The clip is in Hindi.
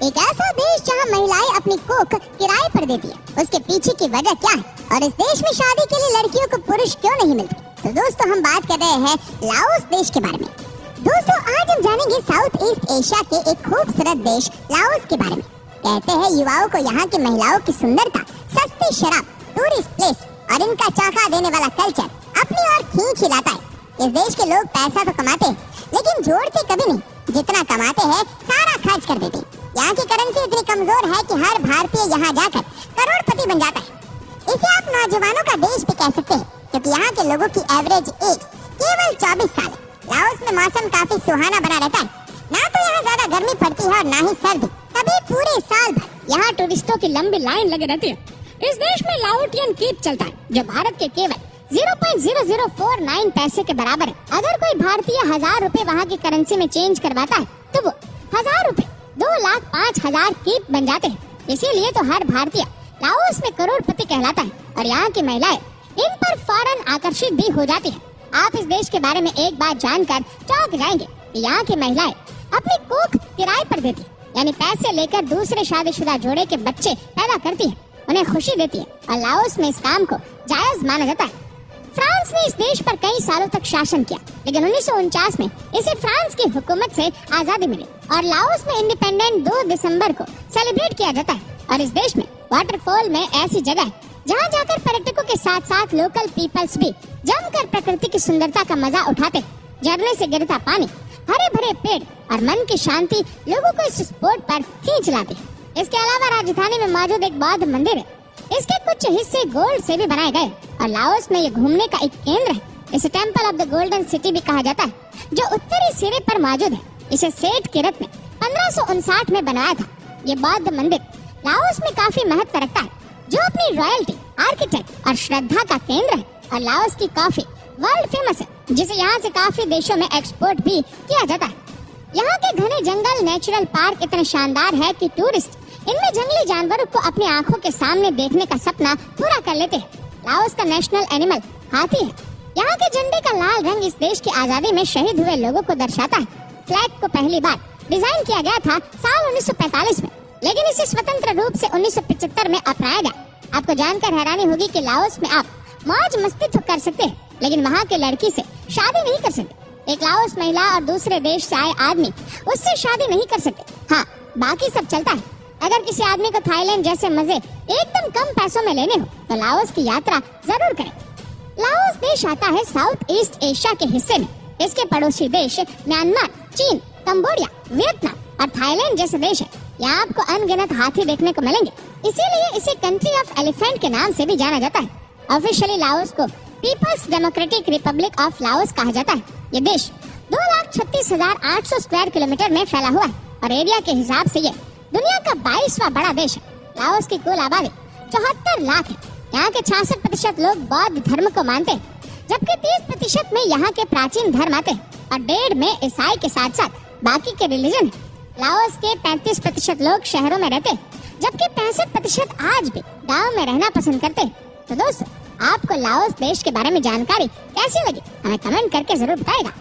एक ऐसा देश जहां महिलाएं अपनी कोख किराए पर देती है, उसके पीछे की वजह क्या है और इस देश में शादी के लिए लड़कियों को पुरुष क्यों नहीं मिलते। तो दोस्तों हम बात कर रहे हैं लाओस देश के बारे में। दोस्तों आज हम जानेंगे साउथ ईस्ट एशिया के एक खूबसूरत देश लाओस के बारे में। कहते हैं युवाओं को यहाँ की महिलाओं की सुंदरता, सस्ती शराब, टूरिस्ट प्लेस और इनका चाका देने वाला कल्चर अपनी ओर खींच हिलाता है। इस देश के लोग पैसा तो कमाते हैं लेकिन जोड़ते कभी नहीं, जितना कमाते हैं सारा खर्च कर देते हैं। यहाँ की करेंसी इतनी कमजोर है कि हर भारतीय यहाँ जाकर करोड़पति बन जाता है। इसे आप नौजवानों का देश भी कह सकते हैं क्योंकि यहाँ के लोगों की एवरेज एज केवल 24 साल है। लाओस में मौसम काफी सुहाना बना रहता है, ना तो यहाँ ज्यादा गर्मी पड़ती है और ना ही सर्दी, तभी पूरे साल भर यहाँ टूरिस्टों की लंबी लाइन लगी रहती है। इस देश में लाओटियन कीप चलता है जो भारत के केवल 0.0049 पैसे के बराबर है। अगर कोई भारतीय 1000 रुपए वहाँ की करेंसी में चेंज करवाता है तो वो 1000 रुपए 2,05,000 कीप बन जाते हैं। इसीलिए तो हर भारतीय लाओस में करोड़पति कहलाता है और यहाँ की महिलाएं इन पर फौरन आकर्षित भी हो जाती हैं। आप इस देश के बारे में एक बात जानकर चौंक जाएंगे कि यहाँ की महिलाएं अपनी कोख किराए पर देती है, यानी पैसे लेकर दूसरे शादीशुदा जोड़े के बच्चे पैदा करती है, उन्हें खुशी देती है और लाओस में इस काम को जायज माना जाता है। फ्रांस ने इस देश पर कई सालों तक शासन किया, लेकिन 1949 में इसे फ्रांस की हुकूमत से आजादी मिली और लाओस में इंडिपेंडेंट 2 दिसंबर को सेलिब्रेट किया जाता है। और इस देश में वाटरफॉल में ऐसी जगह है जहाँ जाकर पर्यटकों के साथ साथ लोकल पीपल्स भी जमकर प्रकृति की सुंदरता का मजा उठाते। झरने से गिरता पानी, हरे भरे पेड़ और मन की शांति लोगों को इस स्पॉट पर खींच लाती है। इसके अलावा राजधानी में मौजूद एक बौद्ध मंदिर है, इसके कुछ हिस्से गोल्ड से भी बनाए गए और लाओस में ये घूमने का एक केंद्र है। इसे temple of the golden city भी कहा जाता है, जो उत्तरी सिरे पर मौजूद है। इसे सेठ किरत ने 1559 में बनाया था। ये बौद्ध मंदिर लाओस में काफी महत्व रखता है, जो अपनी रॉयल्टी, आर्किटेक्ट और श्रद्धा का केंद्र है। और लाओस की कॉफी वर्ल्ड फेमस है, जिसे यहाँ से काफी देशों में एक्सपोर्ट भी किया जाता है। यहाँ के घने जंगल, नेचुरल पार्क इतने शानदार है कि टूरिस्ट इनमें जंगली जानवरों को अपनी आंखों के सामने देखने का सपना पूरा कर लेते हैं। लाओस का नेशनल एनिमल हाथी है। यहाँ के झंडे का लाल रंग इस देश की आजादी में शहीद हुए लोगों को दर्शाता है। फ्लैग को पहली बार डिजाइन किया गया था साल 1945 में, लेकिन इसे स्वतंत्र रूप से 1975 में अपनाया गया। आपको जानकर हैरानी होगी कि लाओस में आप मौज मस्ती तो कर सकते हैं, लेकिन वहाँ के लड़की से शादी नहीं कर सकते। एक लाओस महिला और दूसरे देश से आए आदमी उससे शादी नहीं कर सकते। हाँ, बाकी सब चलता है। अगर किसी आदमी को थाईलैंड जैसे मजे एकदम कम पैसों में लेने हो तो लाओस की यात्रा जरूर करें। लाओस देश आता है साउथ ईस्ट एशिया के हिस्से में। इसके पड़ोसी देश म्यांमार, चीन, कंबोडिया, वियतनाम और थाईलैंड जैसे देश है। यहाँ आपको अनगिनत हाथी देखने को मिलेंगे, इसीलिए इसे कंट्री ऑफ एलिफेंट के नाम से भी जाना जाता है। ऑफिशियली लाओस को People's Democratic Republic of Laos कहा जाता है। ये देश 2,36,800 स्क्वायर किलोमीटर में फैला हुआ है और एरिया के हिसाब से ये दुनिया का 22वां बड़ा देश है। लाओस की कुल आबादी 74 लाख है। यहाँ के 66% लोग बौद्ध धर्म को मानते हैं, जबकि 30% में यहाँ के प्राचीन धर्म आते हैं और 1.5 में ईसाई के साथ साथ बाकी के रिलीजन है। लाओस के 35% लोग शहरों में रहते हैं, जबकि 65% आज भी गाँव में रहना पसंद करते हैं। तो दोस्तों, आपको लाओस देश के बारे में जानकारी कैसी लगी हमें कमेंट करके जरूर बताएगा।